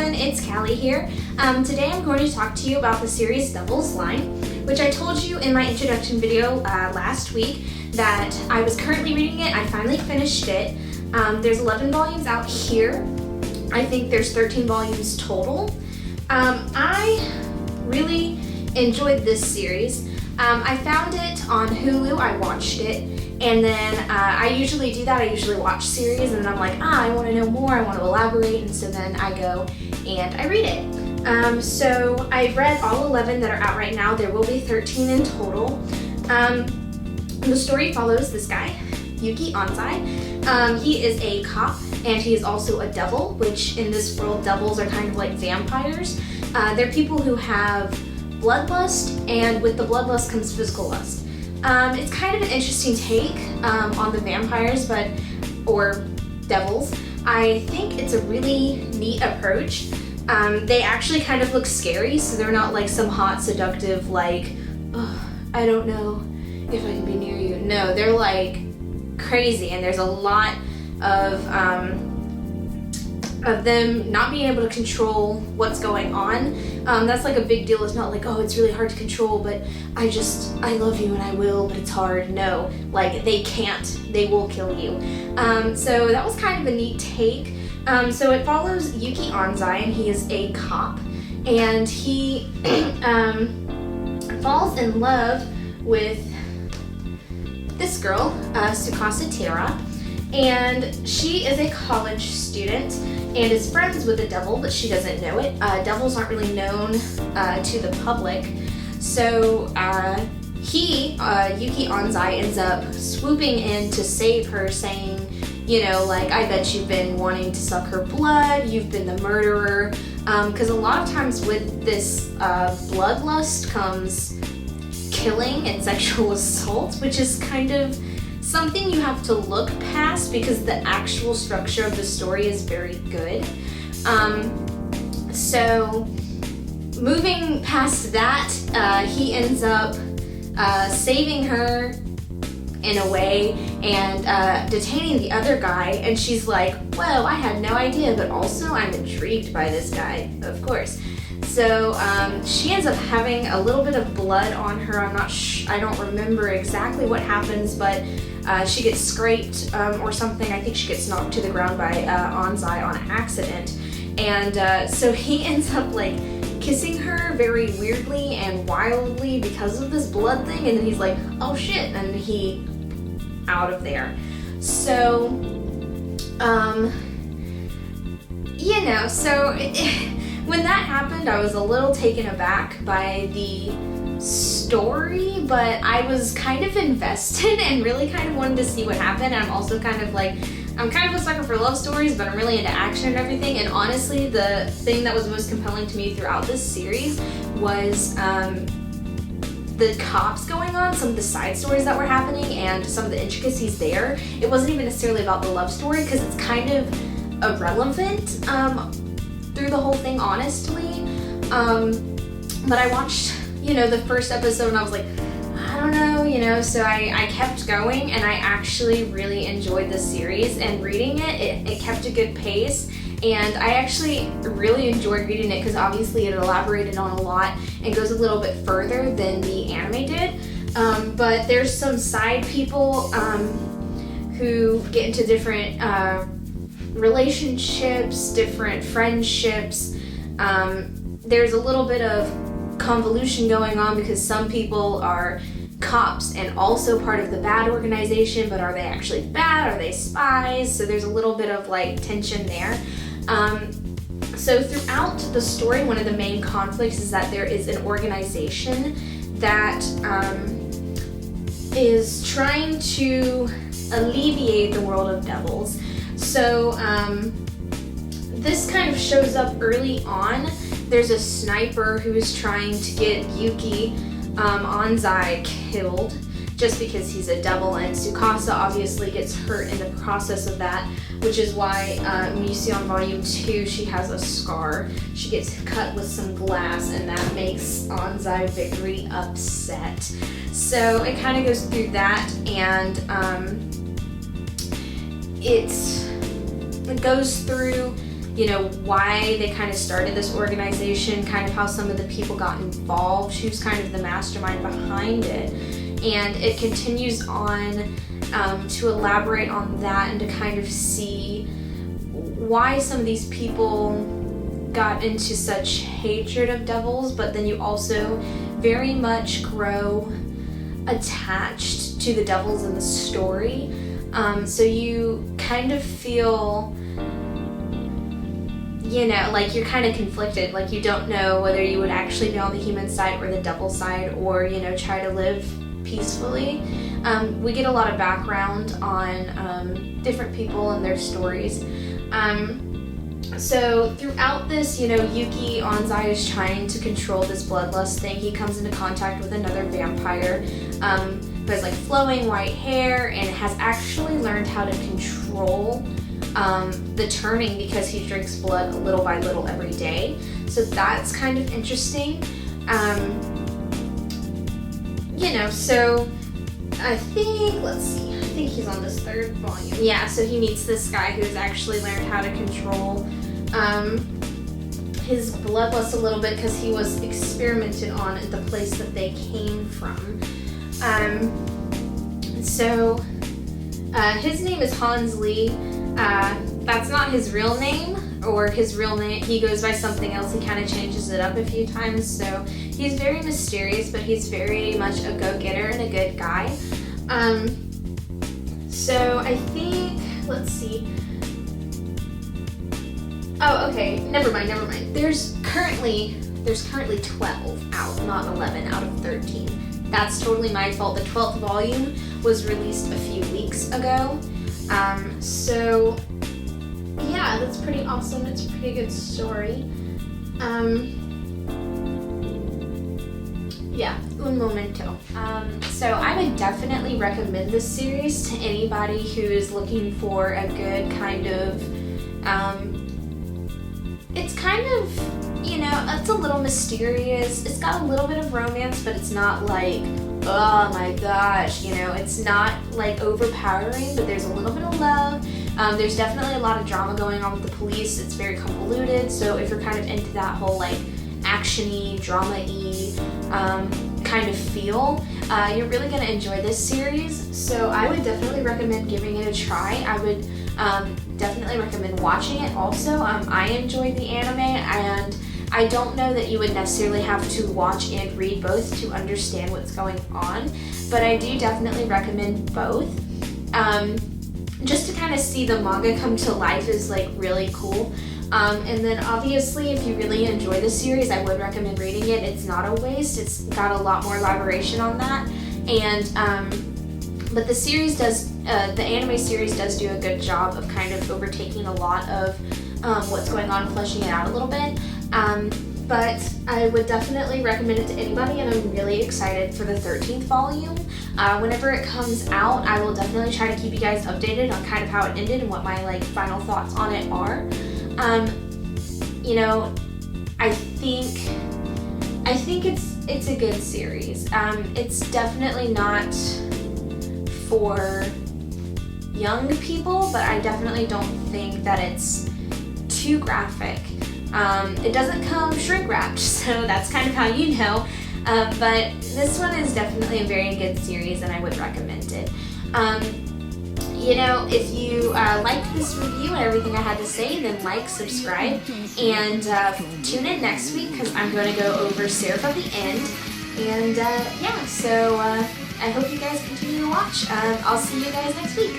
everyone, it's Callie here. Today I'm going to talk to you about the series Devil's Line, which I told you in my introduction video last week that I was currently reading it. I finally finished it. There's 11 volumes out here. I think there's 13 volumes total. I really enjoyed this series. I found it on Hulu, I watched it, and then I usually do that. I usually watch series and then I'm like, I want to know more, I want to elaborate, and so then I go and I read it. So I've read all 11 that are out right now. There will be 13 in total. The story follows this guy, Yuki Anzai. He is a cop and he is also a devil, which in this world devils are kind of like vampires. They're people who have bloodlust, and with the bloodlust comes physical lust. It's kind of an interesting take on the vampires, or devils. I think it's a really neat approach. They actually kind of look scary, so they're not like some hot, seductive, like, oh, I don't know if I can be near you. No, they're like crazy, and there's a lot of them not being able to control what's going on. That's like a big deal. It's not like, oh, it's really hard to control, but I love you and I will, but it's hard. No, like they can't, they will kill you. So that was kind of a neat take. So it follows Yuki Anzai, and he is a cop, and he falls in love with this girl, Tsukasa Tera, and she is a college student and is friends with the devil, but she doesn't know it. Devils aren't really known to the public. So Yuki Anzai ends up swooping in to save her, saying, you know, like, I bet you've been wanting to suck her blood, you've been the murderer. Because a lot of times with this bloodlust comes killing and sexual assault, which is kind of something you have to look past because the actual structure of the story is very good. So moving past that, he ends up saving her in a way and detaining the other guy, and she's like, well, I had no idea, but also I'm intrigued by this guy, of course. So she ends up having a little bit of blood on her. I don't remember exactly what happens, but she gets scraped or something. I think she gets knocked to the ground by Anzai on accident. And so he ends up like kissing her very weirdly and wildly because of this blood thing. And then he's like, oh shit, and he out of there. So, you know, so when that happened, I was a little taken aback by the story, but I was kind of invested and really kind of wanted to see what happened. And I'm also kind of like, I'm kind of a sucker for love stories, but I'm really into action and everything. And honestly, the thing that was most compelling to me throughout this series was the cops going on, some of the side stories that were happening, and some of the intricacies there. It wasn't even necessarily about the love story because it's kind of irrelevant through the whole thing, honestly. But I watched, you know, the first episode and I was like, I don't know, you know, so I kept going, and I actually really enjoyed this series, and reading it kept a good pace, and I actually really enjoyed reading it because obviously it elaborated on a lot and goes a little bit further than the anime did. But there's some side people who get into different relationships, different friendships. There's a little bit of convolution going on because some people are cops and also part of the bad organization, but are they actually bad? Are they spies? So there's a little bit of like tension there. So throughout the story, one of the main conflicts is that there is an organization that is trying to alleviate the world of devils. So this kind of shows up early on. There's a sniper who is trying to get Yuki Anzai killed just because he's a devil, and Tsukasa obviously gets hurt in the process of that, which is why when you see on volume 2 she has a scar. She gets cut with some glass, and that makes Anzai very upset. So it kind of goes through that, and it goes through you know, why they kind of started this organization, kind of how some of the people got involved, who's kind of the mastermind behind it. And it continues on to elaborate on that and to kind of see why some of these people got into such hatred of devils, but then you also very much grow attached to the devils in the story. So you kind of feel, you know, like you're kind of conflicted, like you don't know whether you would actually be on the human side or the devil side, or, you know, try to live peacefully. We get a lot of background on different people and their stories. So throughout this, you know, Yuki Onzai is trying to control this bloodlust thing. He comes into contact with another vampire who has like flowing white hair and has actually learned how to control the turning because he drinks blood little by little every day. So that's kind of interesting. You know, so I think, let's see, I think he's on this 3rd volume. Yeah, so he meets this guy who's actually learned how to control his bloodlust a little bit because he was experimented on at the place that they came from. So his name is Hans Lee. That's not his real name, or his real name, he goes by something else. He kind of changes it up a few times, so he's very mysterious, but he's very much a go-getter and a good guy. So I think, let's see. Oh, okay, never mind. There's currently 12 out, not 11 out of 13. That's totally my fault. The 12th volume was released a few weeks ago. So yeah, that's pretty awesome. It's a pretty good story. Yeah, un momento. So I would definitely recommend this series to anybody who is looking for a good kind of, it's kind of, you know, it's a little mysterious. It's got a little bit of romance, but it's not like, oh my gosh, you know, it's not like overpowering, but there's a little bit of love. There's definitely a lot of drama going on with the police. It's very convoluted, so if you're kind of into that whole like action-y, drama-y kind of feel, you're really going to enjoy this series. So I would definitely recommend giving it a try. I would definitely recommend watching it also. I enjoyed the anime, and I don't know that you would necessarily have to watch and read both to understand what's going on, but I do definitely recommend both. Just to kind of see the manga come to life is like really cool. And then obviously if you really enjoy the series, I would recommend reading it. It's not a waste. It's got a lot more elaboration on that. And but the series does, the anime series does do a good job of kind of overtaking a lot of what's going on, fleshing it out a little bit. But I would definitely recommend it to anybody, and I'm really excited for the 13th volume. Whenever it comes out, I will definitely try to keep you guys updated on kind of how it ended and what my like final thoughts on it are. You know, I think it's a good series. It's definitely not for young people, but I definitely don't think that it's too graphic. It doesn't come shrink wrapped, so that's kind of how you know. But this one is definitely a very good series, and I would recommend it. You know, if you liked this review and everything I had to say, then like, subscribe, and tune in next week because I'm going to go over Seraph of the End. And yeah, so I hope you guys continue to watch. I'll see you guys next week.